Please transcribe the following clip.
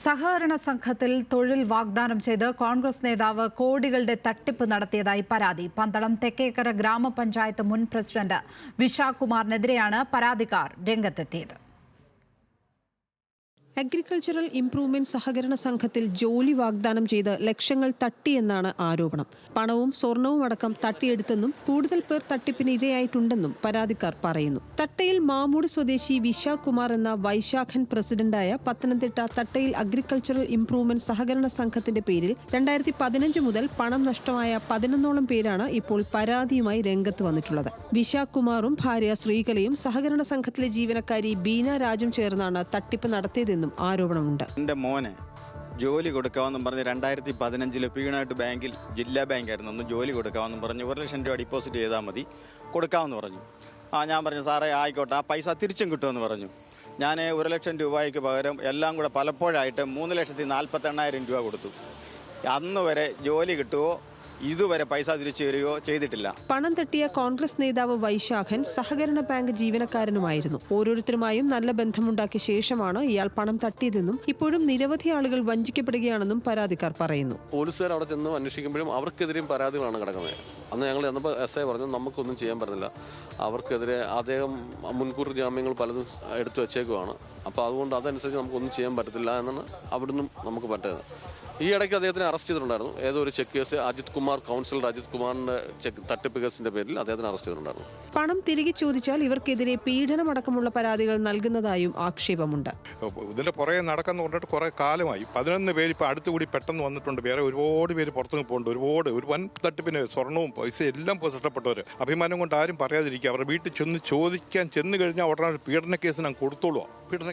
സഹകരണ സംഘത്തിൽ തൊഴിൽ വാഗ്ദാനം ചെയ്ത് കോൺഗ്രസ് നേതാവ് കോടികളുടെ തട്ടിപ്പ് നടത്തിയതായി പരാതി. പന്തളം തെക്കേക്കര ഗ്രാമപഞ്ചായത്ത് മുൻ പ്രസിഡന്റ് വിശാഖകുമാറിനെതിരെയാണ് പരാതിക്കാർ രംഗത്തെത്തിയത്. അഗ്രികൾച്ചറൽ ഇംപ്രൂവ്മെന്റ് സഹകരണ സംഘത്തിൽ ജോലി വാഗ്ദാനം ചെയ്ത് ലക്ഷങ്ങൾ തട്ടിയെന്നാണ് ആരോപണം. പണവും സ്വർണവും അടക്കം തട്ടിയെടുത്തെന്നും കൂടുതൽ പേർ തട്ടിപ്പിന് ഇരയായിട്ടുണ്ടെന്നും പരാതിക്കാർ പറയുന്നു. തട്ടയിൽ മാമൂട് സ്വദേശി വിശാഖകുമാർ എന്ന വൈശാഖൻ പ്രസിഡന്റായ പത്തനംതിട്ട തട്ടയിൽ അഗ്രികൾച്ചറൽ ഇംപ്രൂവ്മെന്റ് സഹകരണ സംഘത്തിന്റെ പേരിൽ 2015 മുതൽ പണം നഷ്ടമായ 11ഓളം പേരാണ് ഇപ്പോൾ പരാതിയുമായി രംഗത്ത് വന്നിട്ടുള്ളത്. വിശാഖകുമാറും ഭാര്യ ശ്രീകലയും സഹകരണ സംഘത്തിലെ ജീവനക്കാരി ബീന രാജും ചേർന്നാണ് തട്ടിപ്പ് നടത്തിയതെന്നും ആരോപണമുണ്ട്. എൻ്റെ മോനെ ജോലി കൊടുക്കാമെന്നും പറഞ്ഞ് 2015 പീണായിട്ട് ബാങ്കിൽ, ജില്ലാ ബാങ്കായിരുന്നു, ഒന്ന് ജോലി കൊടുക്കാമെന്നും പറഞ്ഞ് 1 ലക്ഷം രൂപ ഡിപ്പോസിറ്റ് ചെയ്താൽ മതി, കൊടുക്കാമെന്ന് പറഞ്ഞു. ഞാൻ പറഞ്ഞു സാറേ ആയിക്കോട്ടെ, ആ പൈസ തിരിച്ചും കിട്ടുമെന്ന് പറഞ്ഞു. ഞാൻ 1 ലക്ഷം രൂപയ്ക്ക് പകരം എല്ലാം കൂടെ പലപ്പോഴായിട്ട് 3,48,000 രൂപ കൊടുത്തു. അന്ന് വരെ ജോലി കിട്ടുമോ ഇതുവരെ പൈസ തിരിച്ചു തരികയോ ചെയ്തിട്ടില്ല. പണം തട്ടിയ കോൺഗ്രസ് നേതാവ് വൈശാഖൻ സഹകരണ ബാങ്ക് ജീവനക്കാരനുമായിരുന്നു. ഓരോരുത്തരുമായും നല്ല ബന്ധമുണ്ടാക്കിയ ശേഷമാണ് ഇയാൾ പണം തട്ടിയതെന്നും ഇപ്പോഴും നിരവധി ആളുകൾ വഞ്ചിക്കപ്പെടുകയാണെന്നും പരാതിക്കാർ പറയുന്നു. പോലീസുകാർ അവിടെ ചെന്ന് അന്വേഷിക്കുമ്പോഴും അവർക്കെതിരെയും പരാതികളാണ് കിടക്കുന്നത്. അന്ന് ഞങ്ങൾ ചെന്നപ്പോൾ SI പറഞ്ഞു നമുക്കൊന്നും ചെയ്യാൻ പറ്റുന്നില്ല, അവർക്കെതിരെ അദ്ദേഹം മുൻകൂർ ജാമ്യങ്ങൾ പലതും എടുത്തു വെച്ചേക്കുവാണ്, അപ്പോൾ അതുകൊണ്ട് അതനുസരിച്ച് നമുക്കൊന്നും ചെയ്യാൻ പറ്റത്തില്ല എന്നാണ് അവിടുന്ന് നമുക്ക് പറ്റുന്നത്. ഈ ഇടയ്ക്ക് അദ്ദേഹത്തിനെ അറസ്റ്റ് ചെയ്തിട്ടുണ്ടായിരുന്നു. ഏതോ ഒരു check case, Ajith Kumar, councillor Ajith കുമാറിന്റെ തട്ടിപ്പ് കേസിന്റെ പേരിൽ അദ്ദേഹത്തിന് അറസ്റ്റ് ചെയ്തിട്ടുണ്ടായിരുന്നു. പണം തിരികെ ചോദിച്ചാൽ ഇവർക്കെതിരെ പീഡനമടക്കമുള്ള പരാതികൾ നൽകുന്നതായും ആക്ഷേപമുണ്ട്. ഇതിന്റെ പുറകെ നടക്കുന്ന കൊണ്ടിട്ട് കുറെ കാലമായി 11 പേര് ഇപ്പൊ അടുത്തുകൂടി പെട്ടെന്ന് വന്നിട്ടുണ്ട്. വേറെ ഒരുപാട് പേര് പുറത്തുനിന്ന് പോകുന്നുണ്ട്. ഒരു വൻ തട്ടിപ്പിന് സ്വർണവും പൈസ എല്ലാം നഷ്ടപ്പെട്ടവര്. അഭിമാനം കൊണ്ട് ആരും പറയാതിരിക്കുക. അവരുടെ വീട്ടിൽ ചെന്ന് ചോദിക്കാൻ ചെന്ന് കഴിഞ്ഞാൽ ഉടനെ പീഡന കേസ് ഞാൻ കൊടുത്തോളൂ. പീഡന